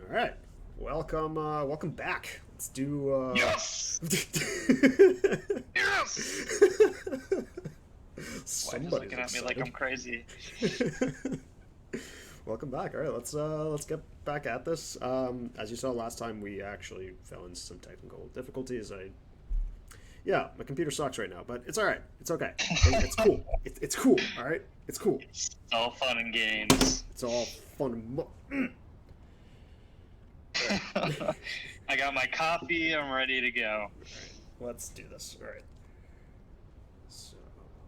All right. Welcome back. Let's do Yes! Yes! Why just Somebody's looking at me like I'm excited. crazy? Welcome back. All right, let's get back at this. As you saw last time, we actually fell into some technical difficulties. Yeah, my computer sucks right now, but it's all right. It's okay. It's cool. It's cool. All right, it's cool. It's all fun and games. It's all fun. All right. I got my coffee. I'm ready to go. Let's do this. All right. So,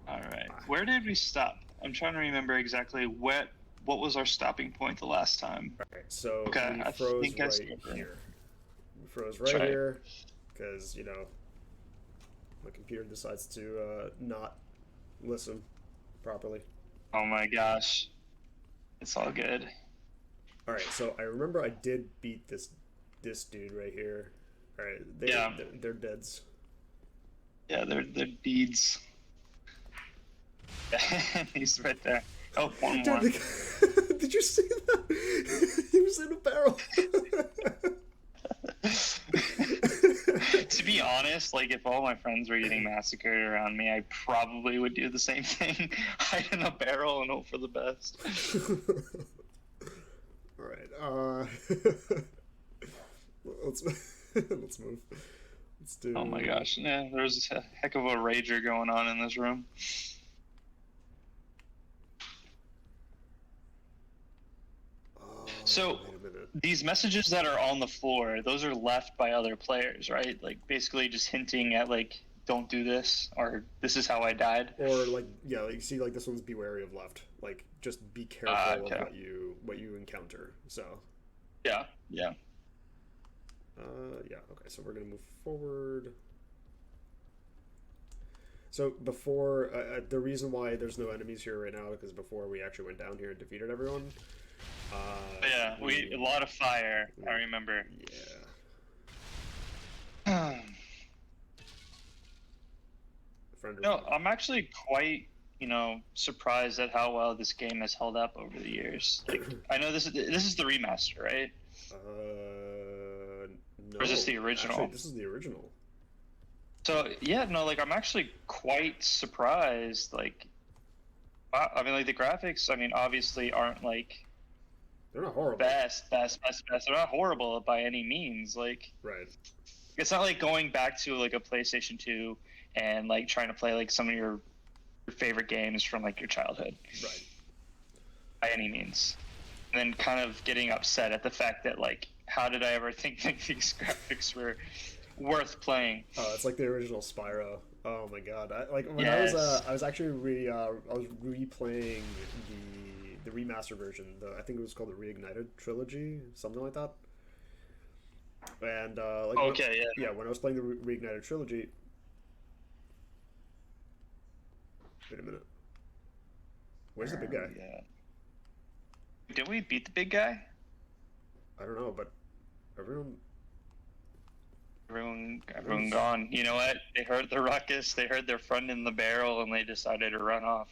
All right. Where did we stop? I'm trying to remember exactly what was our stopping point the last time. all right. So Okay, we I froze think I right see. here. We froze That's right right. here because my computer decides to not listen properly. Oh my gosh. It's all good. All right. So I remember I did beat this dude right here. All right. Yeah. They're deads. Yeah, they're beads. He's right there. Oh, one more. Dude, did you see that? He was in a barrel. To be honest, like if all my friends were getting massacred around me, I probably would do the same thing. Hide in a barrel and hope for the best. All right. Let's let's move. Let's do. Oh my gosh, yeah, there's a heck of a rager going on in this room. Oh, So wait a minute. these messages that are on the floor, those are left by other players, right? Like basically just hinting at like, don't do this or this is how I died. Or like yeah, like see like this one's be wary of left. Like just be careful Okay. of what you encounter. So Yeah, yeah. yeah, okay, so we're gonna move forward. So before the reason why there's no enemies here right now because before we actually went down here and defeated everyone. But yeah, a lot of fire. I remember. Yeah. Friend No, I'm actually quite, surprised at how well this game has held up over the years. Like, I know this is the remaster, right? No. Or is this the original? Actually, this is the original. So yeah, no, like I'm actually quite surprised. Like, I mean, like the graphics, I mean, obviously aren't like They're not horrible. best. They're not horrible by any means. Like, Right. it's not like going back to like a PlayStation 2 and like trying to play like some of your favorite games from like your childhood. Right. By any means. And then kind of getting upset at the fact that like how did I ever think that these graphics were worth playing? Oh, it's like the original Spyro. Oh my god! When Yes. I was actually I was replaying the remaster version. I think it was called the Reignited trilogy, something like that. And Okay, yeah. yeah, when I was playing the Reignited trilogy. Wait a minute. Where's the big guy? Yeah. Did we beat the big guy? I don't know, but everyone. Everyone gone. You know what? They heard the ruckus, they heard their friend in the barrel, and they decided to run off.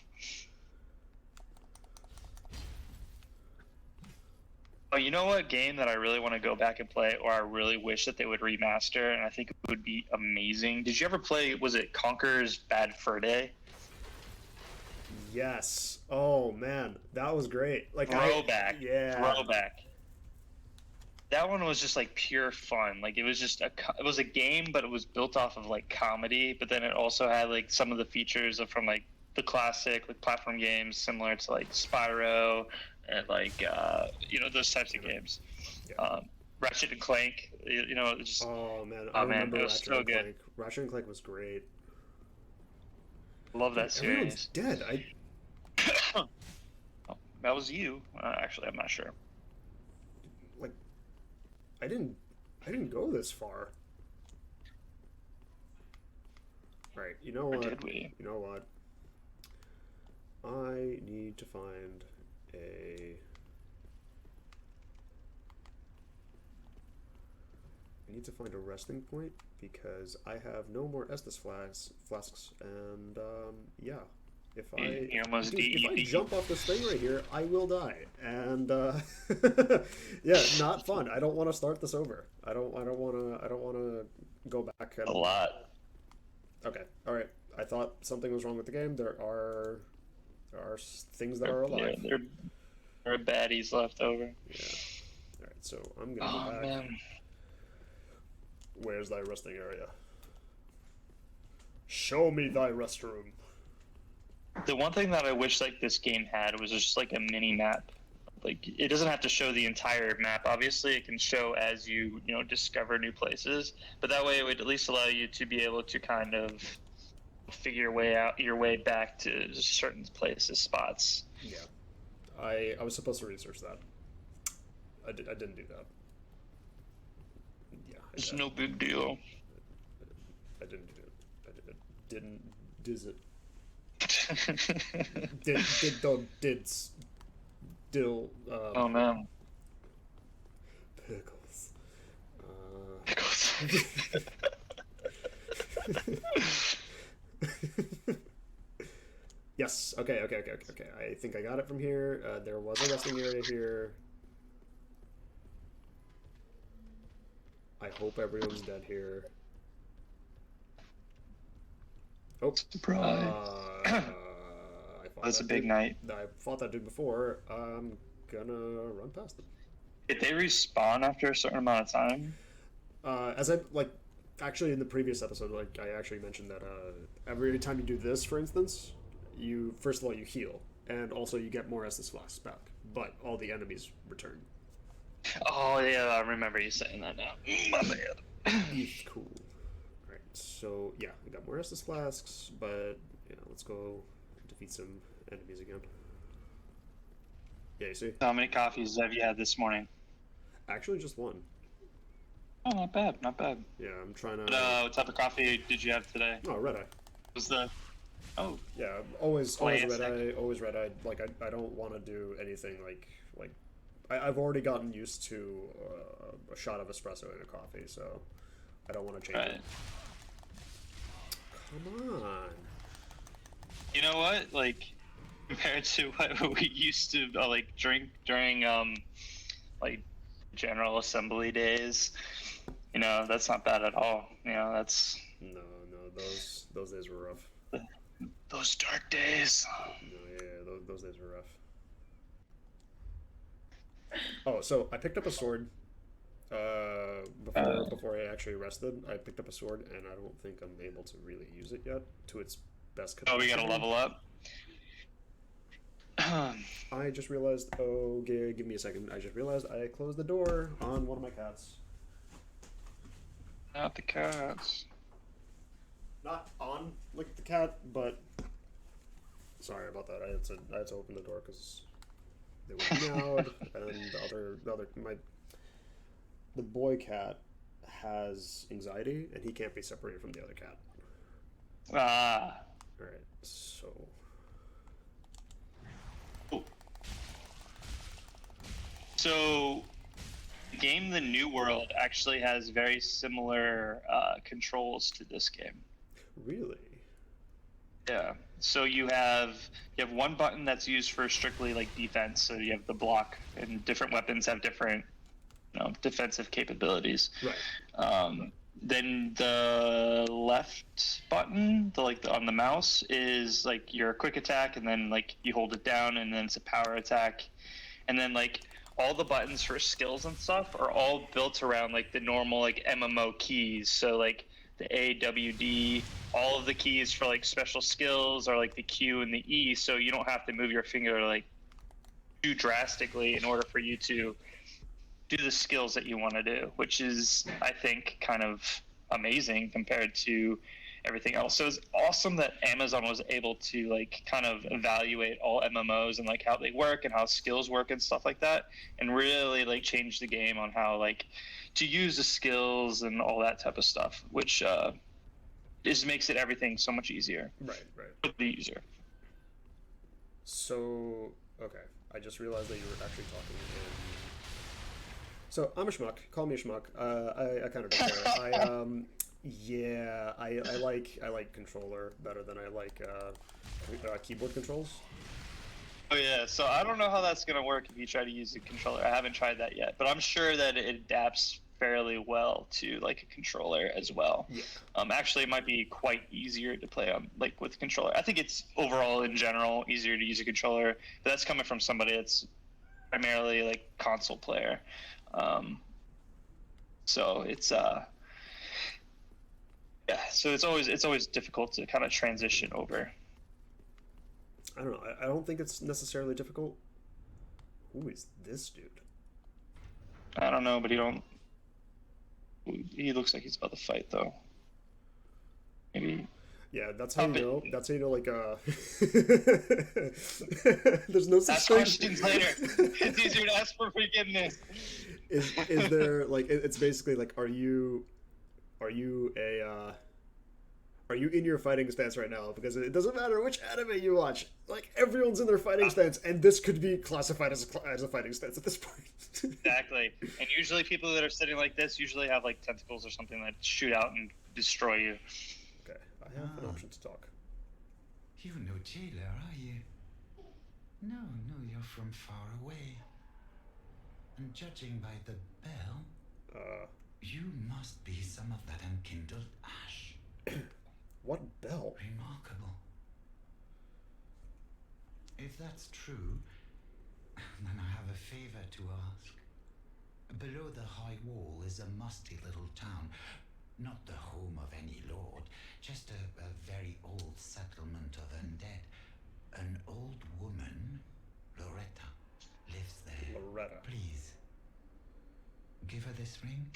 Oh, you know what game that I really want to go back and play, or I really wish that they would remaster, and I think it would be amazing. Did you ever play, was it Conker's Bad Fur Day? Yes. Oh man, that was great. Like Throwback. yeah. Throwback. That one was just like pure fun. Like it was just it was a game, but it was built off of like comedy. But then it also had like some of the features of from like the classic like platform games, similar to like Spyro and like those types of games. Yeah. Ratchet and Clank. Just Oh man, I oh man, remember it was Ratchet so and good. Clank. Ratchet and Clank was great. Love Dude, that everyone's series. dead. Oh, that was you. Actually, I'm not sure. Like I didn't I didn't go this far. Right. You know Or what? did we? You know what? I need to find a I need to find a resting point because I have no more Estus flasks and yeah. You almost dude, if I DED. jump off this thing right here, I will die. And yeah, not fun. I don't want to start this over. I don't want to go back and A lot. okay. All right. I thought something was wrong with the game. There are things that are alive. Yeah, there are baddies left over. Yeah. All right. So I'm gonna Oh go back. man. Where's thy resting area? Show me thy restroom. The one thing that I wish like this game had was just like a mini map. Like it doesn't have to show the entire map. Obviously, it can show as you discover new places. But that way, it would at least allow you to be able to kind of figure your way back to certain places, spots. Yeah. I was supposed to research that. I didn't do that. Yeah. It's no big deal. I didn't do it. Didn't diz it. Did still Oh man. Pickles. Pickles. Yes. Okay. I think I got it from here. There was a resting area here. I hope everyone's dead here. Oh, Surprise. That's a big night. I fought that dude before. I'm gonna run past them. Did they respawn after a certain amount of time? As I actually in the previous episode, I actually mentioned that every time you do this, for instance, you first of all you heal, and also you get more Estus flasks back, but all the enemies return. Oh yeah, I remember you saying that now. My bad. Cool. All right, so yeah, we got more Estus flasks, but yeah, let's go defeat some enemies again. Yeah, you see? How many coffees have you had this morning? Actually, just one. Oh, not bad, not bad. Yeah, I'm trying to. What type of coffee did you have today? Oh, red eye. Was the Yeah, always Classic. red eye, always red eye. Like I don't want to do anything like I've already gotten used to a shot of espresso in a coffee, so I don't want to change it. Come on. You know what? Like compared to what we used to drink during like General Assembly days, that's not bad at all. That's No, those days were rough. those dark days. No, yeah, those days were rough. Oh, so I picked up a sword before I actually rested. I picked up a sword, and I don't think I'm able to really use it yet to its best capacity. Oh, we gotta level up. I just realized. Oh, give me a second. I just realized I closed the door on one of my cats. Not the cats. Not on like the cat, but sorry about that. I had to open the door because they were meowed, and the boy cat has anxiety, and he can't be separated from the other cat. Ah. All right, so. So, the game The New World actually has very similar controls to this game. Really? Yeah. So you have one button that's used for strictly like defense. So you have the block, and different weapons have different, defensive capabilities. Right. Then the left button, on the mouse, is like your quick attack, and then like you hold it down, and then it's a power attack, and then like all the buttons for skills and stuff are all built around like the normal like MMO keys. So like the A, W, D, all of the keys for like special skills are like the Q and the E. So you don't have to move your finger like too drastically in order for you to do the skills that you want to do, which is, I think, kind of amazing compared to everything else. So it's awesome that Amazon was able to like kind of evaluate all MMOs and like how they work and how skills work and stuff like that, and really like change the game on how like to use the skills and all that type of stuff, which makes it everything so much easier. Right. For the user. So okay, I just realized that you were actually talking. So I'm a schmuck. Call me a schmuck. I kind of don't care. Yeah, I like controller better than I like keyboard controls. Oh yeah, so I don't know how that's gonna work if you try to use a controller. I haven't tried that yet, but I'm sure that it adapts fairly well to like a controller as well. Yeah. Actually, it might be quite easier to play on like with a controller. I think it's overall in general easier to use a controller, but that's coming from somebody that's primarily like console player. Um, so it's yeah, so it's always difficult to kind of transition over. I don't know. I don't think it's necessarily difficult. Who is this dude? I don't know, but he looks like he's about to fight though. Maybe Yeah, that's how you up it. know. That's how you know. Like, there's no such Ask thing. questions later. It's easier to ask for forgiveness. Is there like it's basically like are you a are you in your fighting stance right now? Because it doesn't matter which anime you watch. Like everyone's in their fighting stance, and this could be classified as a fighting stance at this point. Exactly. And usually people that are sitting like this usually have like tentacles or something that shoot out and destroy you. Okay, I have an option to talk. You're no jailer, are you? No, no, you're from far away. And judging by the bell, you must be some of that unkindled ash. What bell? Remarkable. If that's true, then I have a favor to ask. Below the high wall is a musty little town. Not the home of any lord, just a very old settlement of undead. An old woman, Loretta, lives there. Loretta. Please, give her this ring.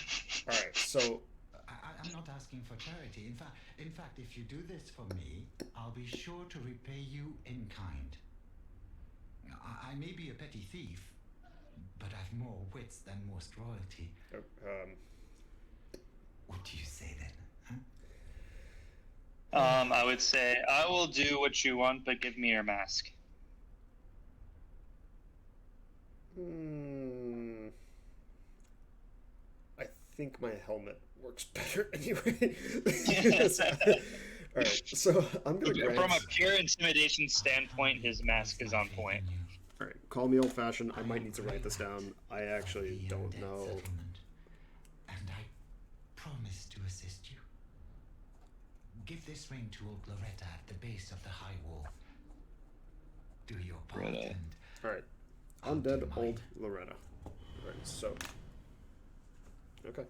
All right, so I'm not asking for charity. In fact, if you do this for me, I'll be sure to repay you in kind. I may be a petty thief, but I've more wits than most royalty. What do you say then? Huh? I would say I will do what you want, but give me your mask. I think my helmet works better anyway. All right, so I'm gonna grant. From a pure intimidation standpoint, his mask is on point. All right, call me old-fashioned. I might need to write this down. I actually don't know. And I promise to assist you. Give this ring to old Loretta at the base of the high wall. Do your part Loretta. and All right, I'll undead do old mine. Loretta. All right, so okay.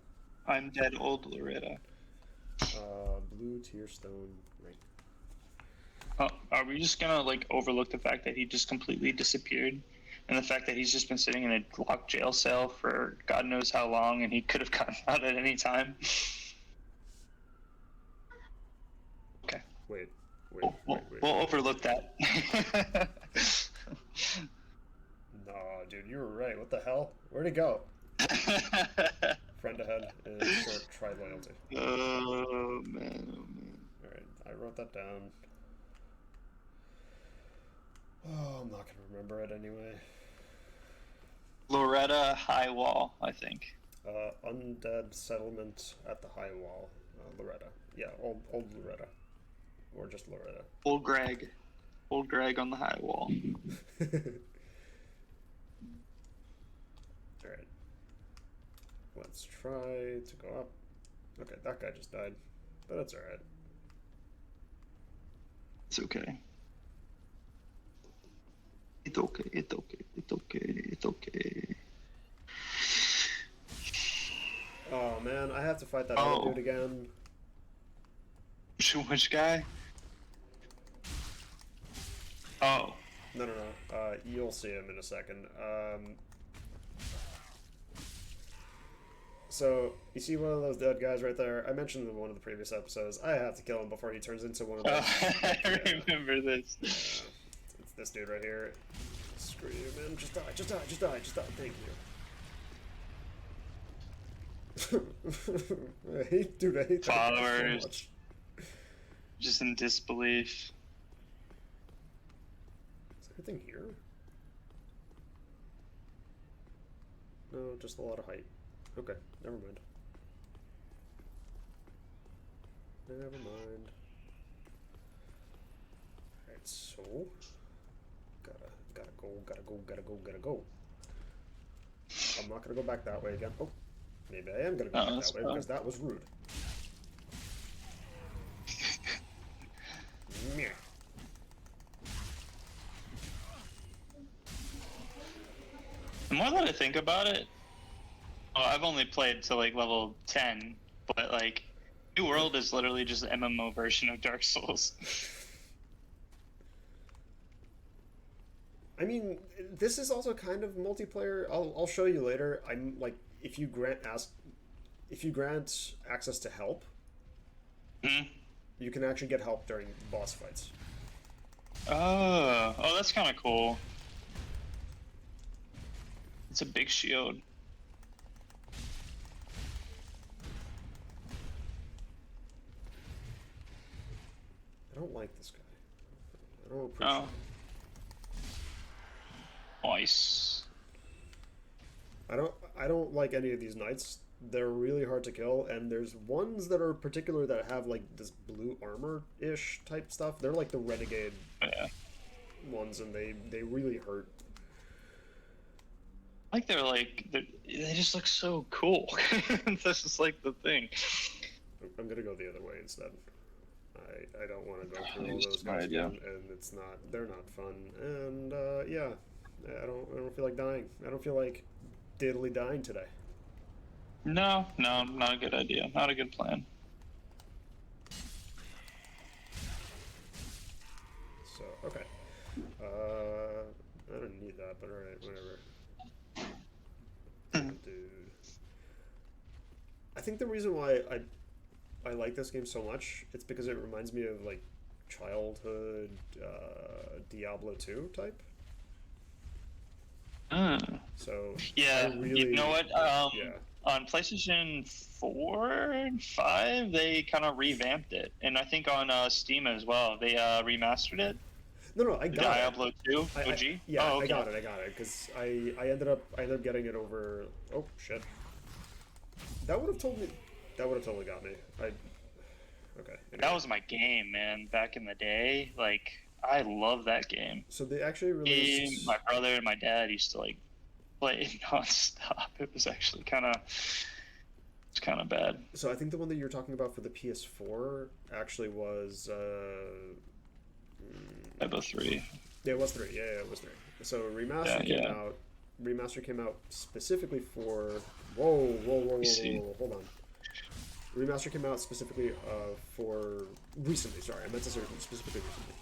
I'm dead, old Loretta. Blue tear stone ring. Oh, are we just gonna like overlook the fact that he just completely disappeared, and the fact that he's just been sitting in a locked jail cell for God knows how long, and he could have gotten out at any time? Okay, Wait. we'll overlook that. No, dude, you were right. What the hell? Where'd he go? Friend ahead is short. Try loyalty. Oh man. All right, I wrote that down. Oh, I'm not gonna remember it anyway. Loretta High Wall, I think. Undead settlement at the high wall. Loretta. Yeah, old Loretta, or just Loretta. Old Greg on the high wall. All right. Let's try to go up. Okay, that guy just died, but that's all right. It's okay. It's okay. It's okay. It's okay. It's okay. Oh man, I have to fight that other dude again. Which guy? Oh. No. You'll see him in a second. So, you see one of those dead guys right there? I mentioned in one of the previous episodes. I have to kill him before he turns into one of those. I remember this. It's this dude right here. Screw you, man. Just die. Thank you. I hate that Followers. so much. Just in disbelief. Is anything here? No, just a lot of height. Okay, never mind. Never mind. Alright, so gotta go. I'm not gonna go back that way again. Oh, maybe I am gonna go back that way because that was rude. Meh. The more that I think about it, well, I've only played to like level 10, but like New World is literally just an MMO version of Dark Souls. I mean, this is also kind of multiplayer. I'll show you later. I'm like, if you grant access to help, you can actually get help during boss fights. Oh, that's kind of cool. It's a big shield. I don't like this guy. I don't appreciate him. Nice. I don't like any of these knights. They're really hard to kill, and there's ones that are particular that have like this blue armor-ish type stuff. They're like the renegade ones, and they really hurt. Like they just look so cool. That's just like the thing. I'm gonna go the other way instead. I don't want to go through all those guys again, and they're not fun. And yeah, I don't feel like dying. I don't feel like diddly dying today. No, not a good idea. Not a good plan. So okay, I don't need that, but all right, whatever. Dude, I think the reason why I like this game so much, it's because it reminds me of like childhood Diablo 2 type. So yeah, really, you know what? yeah. On PlayStation 4 and 5, they kind of revamped it, and I think on Steam as well, they remastered it. No, I got Diablo 2 OG. I got it because I ended up getting it over. Oh shit! That would have totally got me. Okay. Anyway. That was my game, man. Back in the day, like I love that game. So they actually released. My brother and my dad used to like play it nonstop. It was actually kind of bad. So I think the one that you're talking about for the PS4 actually was. Diablo 3. Yeah, it was 3. Yeah, it was 3. So Remaster came out specifically for. Whoa! Hold on. Remaster came out specifically for recently. Sorry, I meant to say specifically recently.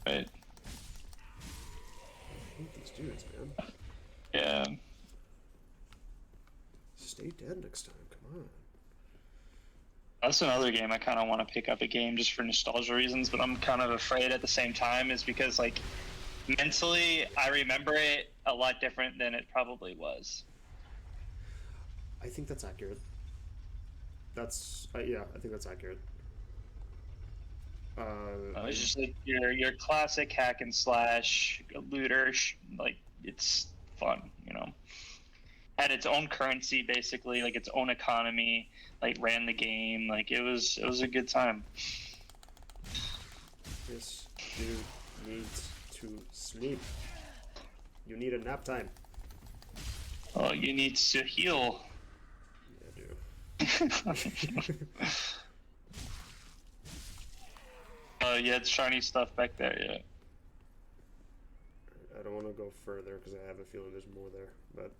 Right. I hate these dudes, man. Yeah. Stay dead next time. Come on. That's another game I kind of want to pick up a game just for nostalgia reasons, but I'm kind of afraid at the same time is because like mentally I remember it a lot different than it probably was. I think that's accurate. That's yeah, I think that's accurate. It's just like your classic hack and slash looter, like it's fun, you know. Had its own currency basically, like its own economy, like ran the game, like it was a good time. This dude needs to sleep. You need a nap time. Oh, you need to heal. Yeah, I do. Yeah, it's shiny stuff back there, yeah. I don't want to go further because I have a feeling there's more there, but...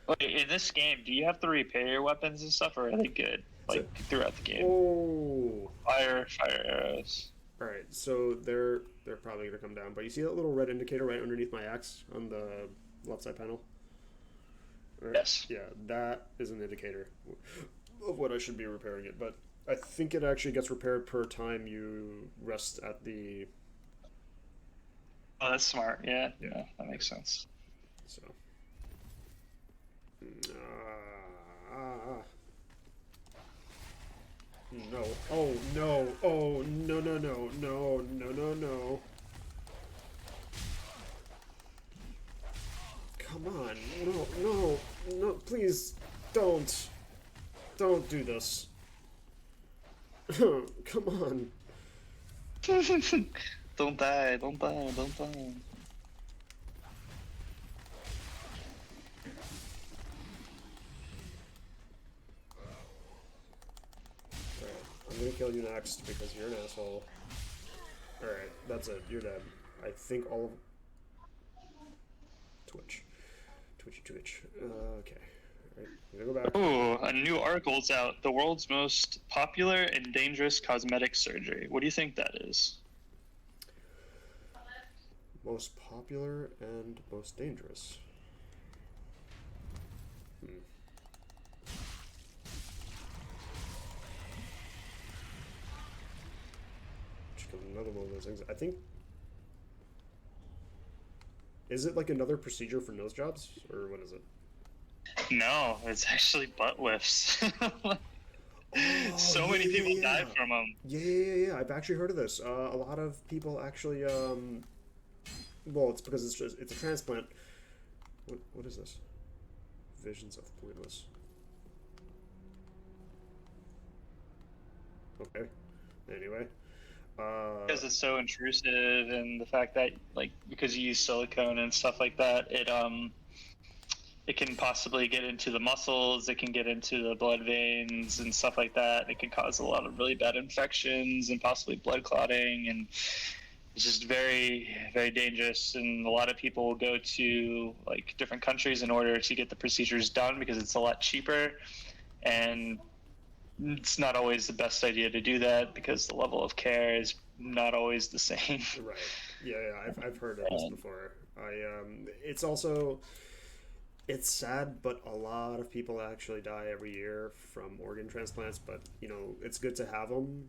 Wait, in this game, do you have to repair your weapons and stuff, or are they good, like, throughout the game? Oh! Fire arrows. Alright, so they're probably going to come down, but you see that little red indicator right underneath my axe on the left side panel? Right? Yes. Yeah, that is an indicator of what I should be repairing it, but I think it actually gets repaired per time you rest at the... Oh, that's smart. Yeah, that makes sense. So... No. Oh, no. Oh, no. Come on. No. Please, don't. Don't do this. Come on. Don't die, don't die, don't die. Alright, I'm gonna kill you next because you're an asshole. Alright, that's it. You're dead. I think all of... Twitch. Twitch. Okay. Alright, I'm gonna go back. Ooh, a new article's out. The world's most popular and dangerous cosmetic surgery. What do you think that is? Most popular and most dangerous. Just another one of those things. I think... Is it like another procedure for nose jobs? Or what is it? No, it's actually butt lifts. So many people die from them. Yeah. I've actually heard of this. A lot of people actually, well, it's because it's a transplant. What is this? Visions of Pointless. Okay. Anyway. Because it's so intrusive, and the fact that, like, because you use silicone and stuff like that, it can possibly get into the muscles, it can get into the blood veins and stuff like that. It can cause a lot of really bad infections and possibly blood clotting, and it's just very, very dangerous. And a lot of people will go to like different countries in order to get the procedures done because it's a lot cheaper, and it's not always the best idea to do that because the level of care is not always the same. Right. Yeah. I've heard of this before. It's also... It's sad, but a lot of people actually die every year from organ transplants, but, you know, it's good to have them,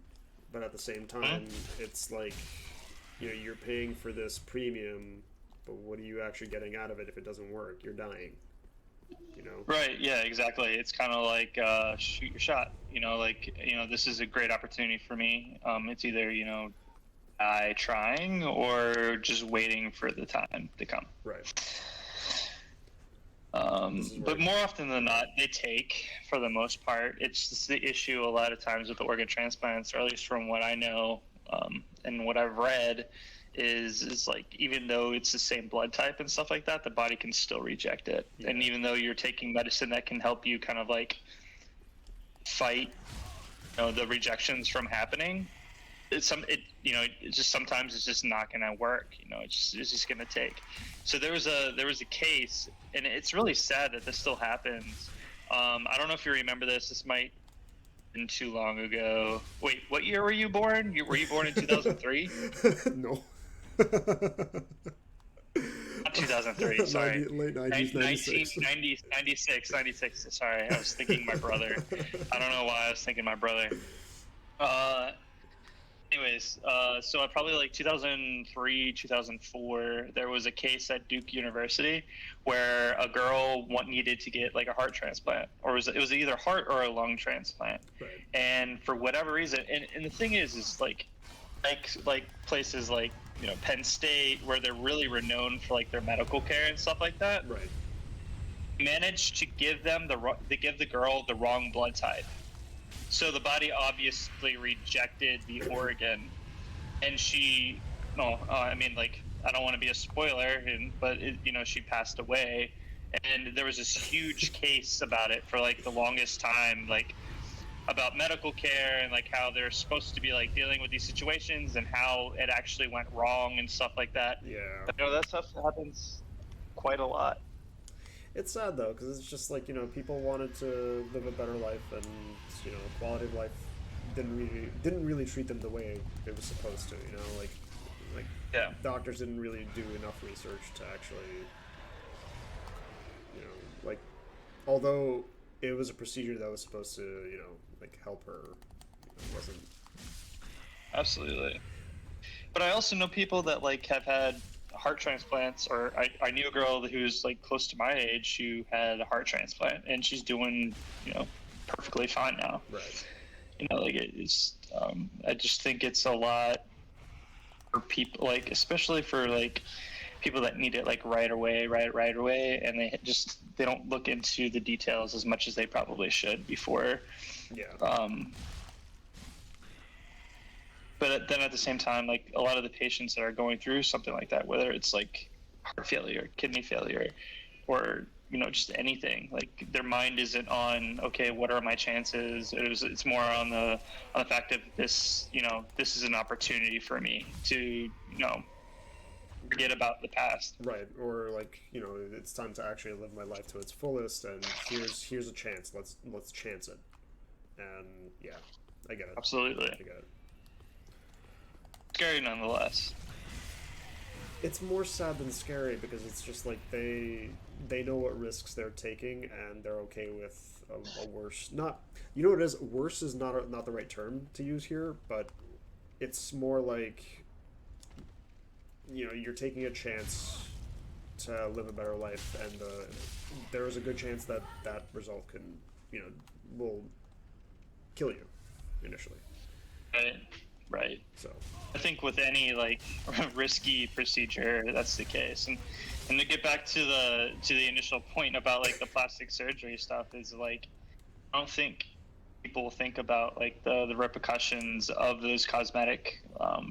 but at the same time, it's like, you know, you're paying for this premium, but what are you actually getting out of it if it doesn't work? You're dying, you know? Right, yeah, exactly. It's kind of like shoot your shot, you know, like, you know, this is a great opportunity for me. It's either, you know, die trying or just waiting for the time to come. Right. But more often than not, they take, for the most part. It's just the issue a lot of times with the organ transplants, or at least from what I know and what I've read, is like, even though it's the same blood type and stuff like that, the body can still reject it. Yeah. And even though you're taking medicine that can help you kind of like fight, you know, the rejections from happening, it's just sometimes it's just not going to work. You know, it's just going to take. So there was a case, and it's really sad that this still happens. I don't know if you remember this. This might have been too long ago. Wait, what year were you born? Were you born in 2003? No. Not 2003, sorry. Late 90s, 96. Sorry, I was thinking my brother. I don't know why I was thinking my brother. Anyways, so probably like 2003, 2004, there was a case at Duke University where a girl needed to get like a heart transplant, or it was either heart or a lung transplant. Right. And for whatever reason, and the thing is like places like, you know, Penn State, where they're really renowned for like their medical care and stuff like that, right, managed to give the girl the wrong blood type. So the body obviously rejected the organ, and I don't want to be a spoiler, but she passed away, and there was this huge case about it for like the longest time, like about medical care and like how they're supposed to be like dealing with these situations and how it actually went wrong and stuff like that. Yeah. But, you know, that stuff happens quite a lot. It's sad though, because it's just like, you know, people wanted to live a better life, and, you know, quality of life didn't really treat them the way it was supposed to. You know, like yeah, doctors didn't really do enough research to actually, you know, like, although it was a procedure that was supposed to, you know, like help her, it wasn't. Absolutely. But I also know people that like have had heart transplants, or I knew a girl who's like close to my age who had a heart transplant, and she's doing, you know, perfectly fine now. Right. You know, like it's I just think it's a lot for people, like especially for like people that need it like right away, and they don't look into the details as much as they probably should before. Yeah. but then at the same time, like a lot of the patients that are going through something like that, whether it's like heart failure, kidney failure, or just anything, like their mind isn't on, okay, what are my chances? It's more on the fact of this, this is an opportunity for me to forget about the past. Right, or like it's time to actually live my life to its fullest, and here's a chance. Let's chance it. And yeah, I get it. Absolutely. I get it. Scary nonetheless. It's more sad than scary because it's just like they know what risks they're taking, and they're okay with a worse. Not what it is. Worse is not the right term to use here, but it's more like you're taking a chance to live a better life, and there is a good chance that result can will kill you initially. Right. So I think with any like risky procedure, that's the case. And to get back to the initial point about like the plastic surgery stuff is like, I don't think people think about like the repercussions of those cosmetic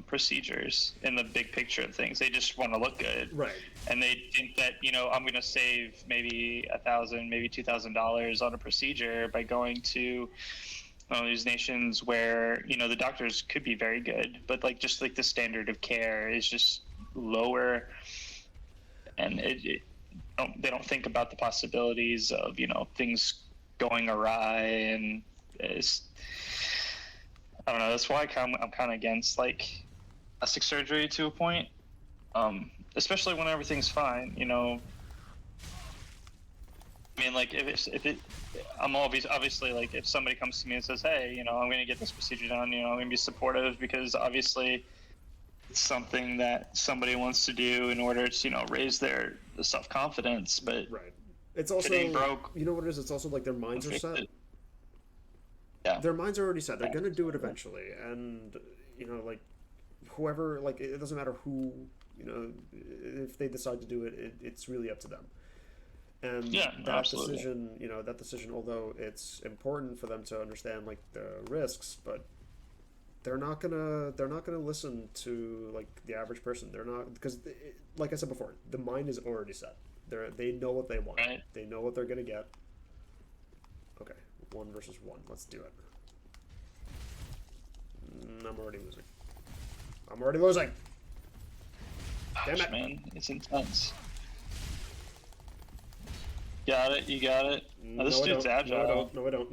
procedures in the big picture of things. They just want to look good, right, and they think that I'm going to save maybe $1,000, maybe $2,000 on a procedure by going to these nations where the doctors could be very good, but like just like the standard of care is just lower, and they don't think about the possibilities of things going awry, and I don't know. That's why I'm kind of against like plastic surgery to a point, especially when everything's fine. I mean, like I'm obviously like if somebody comes to me and says, "Hey, I'm going to get this procedure done," I'm going to be supportive because obviously it's something that somebody wants to do in order to raise their self-confidence. But right. It's also broke. You know what it is? It's also like their minds are set. Yeah. Their minds are already set. They're going to do it eventually, and like whoever, like it doesn't matter who, if they decide to do it, it's really up to them. And that absolutely. decision, although it's important for them to understand like the risks, but they're not gonna listen to like the average person. They're not, because like I said before, the mind is already set. They know what they want. Right. They know what they're gonna get. Okay, 1 versus 1. Let's do it. I'm already losing. Damn it, man, it's intense. Got it. You got it. Oh, this dude's agile. No, I don't.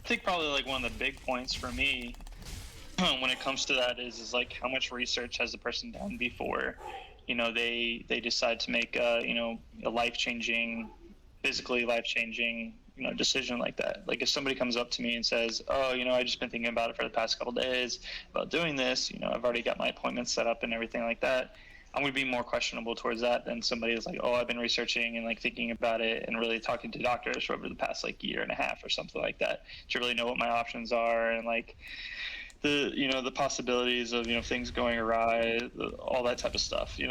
I think probably like one of the big points for me when it comes to that is like how much research has the person done before they decide to make a physically life-changing decision like that. Like if somebody comes up to me and says, "Oh, I've just been thinking about it for the past couple of days about doing this, I've already got my appointments set up and everything like that," I'm going to be more questionable towards that than somebody who's like, "Oh, I've been researching and like thinking about it and really talking to doctors for over the past like year and a half or something like that to really know what my options are and like the possibilities of things going awry, all that type of stuff." In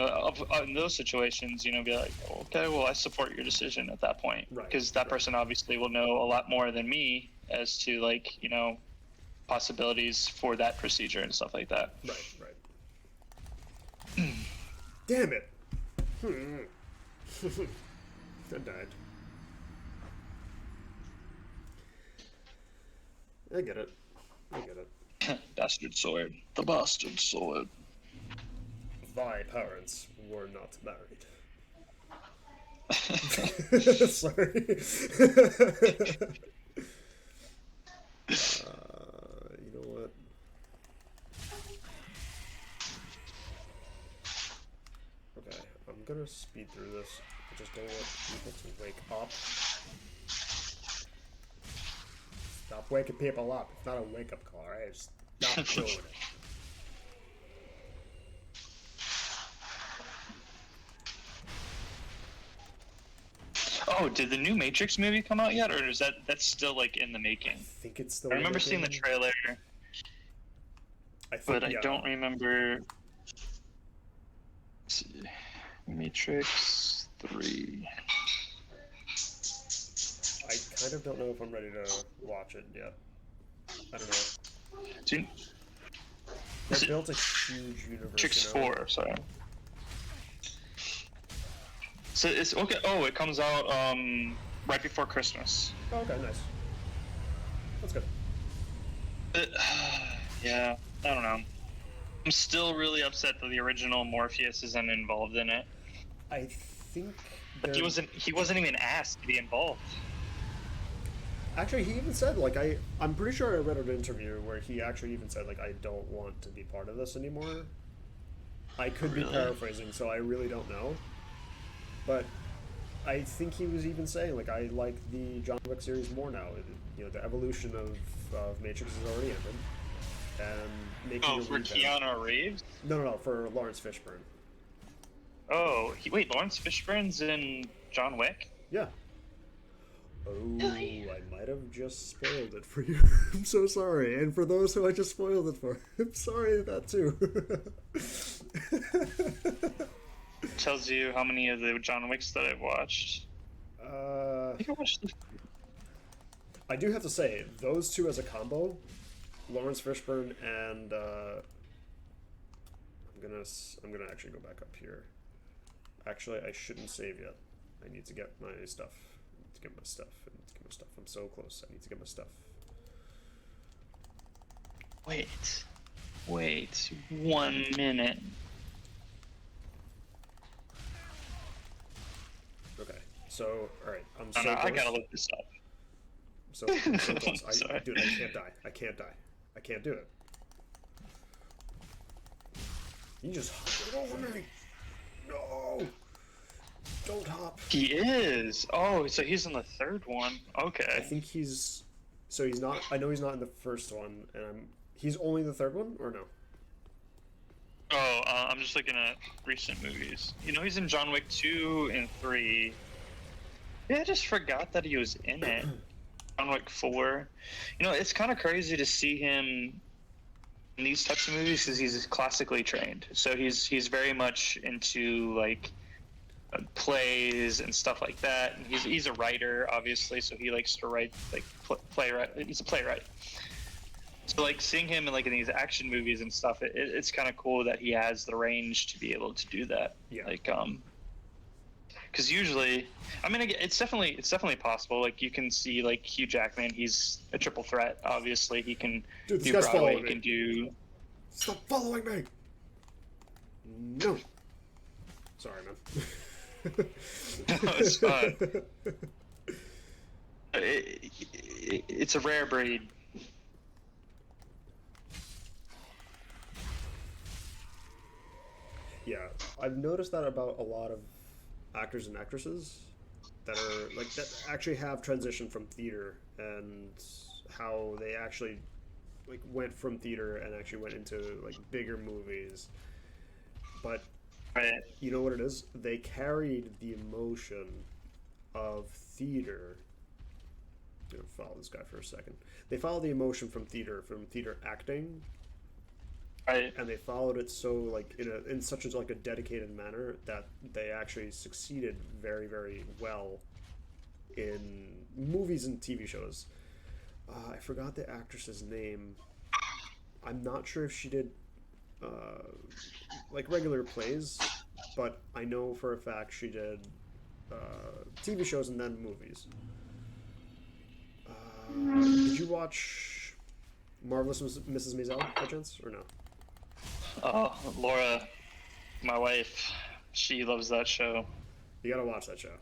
those situations, be like, "Okay, well, I support your decision at that point," because that person obviously will know a lot more than me as to like possibilities for that procedure and stuff like that. Right. Damn it. I died. I get it. Bastard sword. The bastard sword. Thy parents were not married. Sorry. You know what? Okay, I'm gonna speed through this. I just don't want people to wake up. Stop waking people up. It's not a wake-up call, alright? Stop doing it. Oh, did the new Matrix movie come out yet, or is that's still like in the making? I think it's still. I remember seeing the trailer, but I don't remember. Let's see. Matrix 3. I kind of don't know if I'm ready to watch it yet. I don't know. Dude, They built a huge universe. Matrix you know? 4, sorry. So it's okay. Oh, it comes out right before Christmas. Oh, okay, nice. That's good. Yeah, I don't know. I'm still really upset that the original Morpheus isn't involved in it. I think Like he wasn't even asked to be involved. Actually, he even said, like, I'm pretty sure I read an interview where he actually even said, like, I don't want to be part of this anymore. I could be paraphrasing, so I really don't know. But I think he was even saying, like, I like the John Wick series more now. You know, the evolution of Matrix has already ended. And making a for rebound. Keanu Reeves? No, for Lawrence Fishburne. Oh, wait, Lawrence Fishburne's in John Wick? Yeah. Oh, Really? I might have just spoiled it for you. I'm so sorry. And for those who I just spoiled it for, I'm sorry that too. Tells you how many of the John Wicks that I've watched. I think I watched I do have to say, those two as a combo, Lawrence Fishburne and I'm gonna actually go back up here. Actually, I shouldn't save yet. I need to get my stuff. I need to get my stuff. I'm so close. I need to get my stuff. Wait 1 minute. Okay. So, all right. I'm so No, close. I gotta look this up. I'm so close. Sorry. Dude, I can't die. I can't do it. You just hopped over me. No. Don't hop. He is. Oh, so he's in the third one. Okay. I think he's. So he's not. I know he's not in the first one, and he's only in the third one, or no? Oh, I'm just looking at recent movies. You know, he's in John Wick 2 and 3. Yeah, I just forgot that he was in it. John Wick 4. You know, it's kind of crazy to see him in these types of movies because he's classically trained. So he's very much into like plays and stuff like that. And he's a writer, obviously, so he likes to write like playwright. He's a playwright. So like seeing him in these action movies and stuff, it's kind of cool that he has the range to be able to do that. Yeah. Like because usually, I mean, it's definitely possible. Like you can see like Hugh Jackman, he's a triple threat. Obviously, he can Dude, do Broadway. He can do. Stop following me. No. Sorry, man. No, it's fine. It's a rare breed. Yeah, I've noticed that about a lot of actors and actresses that are like that actually have transitioned from theater and how they actually like went from theater and actually went into like bigger movies. But Right. you know what it is? They carried the emotion of theater. I'm gonna follow this guy for a second. They followed the emotion from theater acting, Right. and they followed it so like in such a like a dedicated manner that they actually succeeded very, very well in movies and TV shows. I forgot the actress's name. I'm not sure if she did like regular plays, but I know for a fact she did TV shows and then movies. Did you watch Marvelous Mrs. Maisel by chance, or no? Oh, Laura, my wife, she loves that show. You gotta watch that show.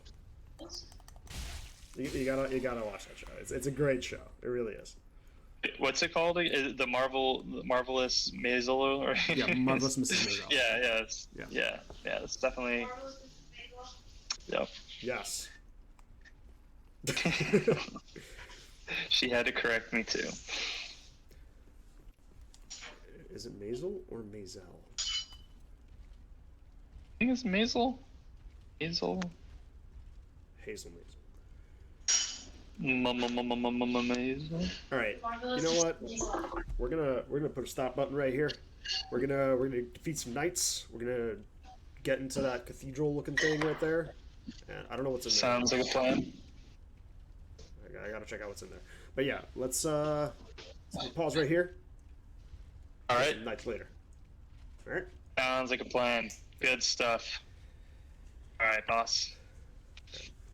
You gotta watch that show. It's a great show. It really is. What's it called? The Marvelous Maisel? Or Yeah, Marvelous Mrs. Maisel. Yeah, it's definitely. Yep. Yes. She had to correct me too. Is it Maisel or Maisel? I think it's Maisel. Hazel. Hazel Maisel. Maisel. All right. You know what? We're gonna put a stop button right here. We're gonna defeat some knights. We're gonna get into that cathedral looking thing right there. And I don't know what's in there. Sounds like a plan. I gotta check out what's in there. But yeah, let's So we'll pause right here. All right. Nights later. All right. Sounds like a plan. Good stuff. All right, boss.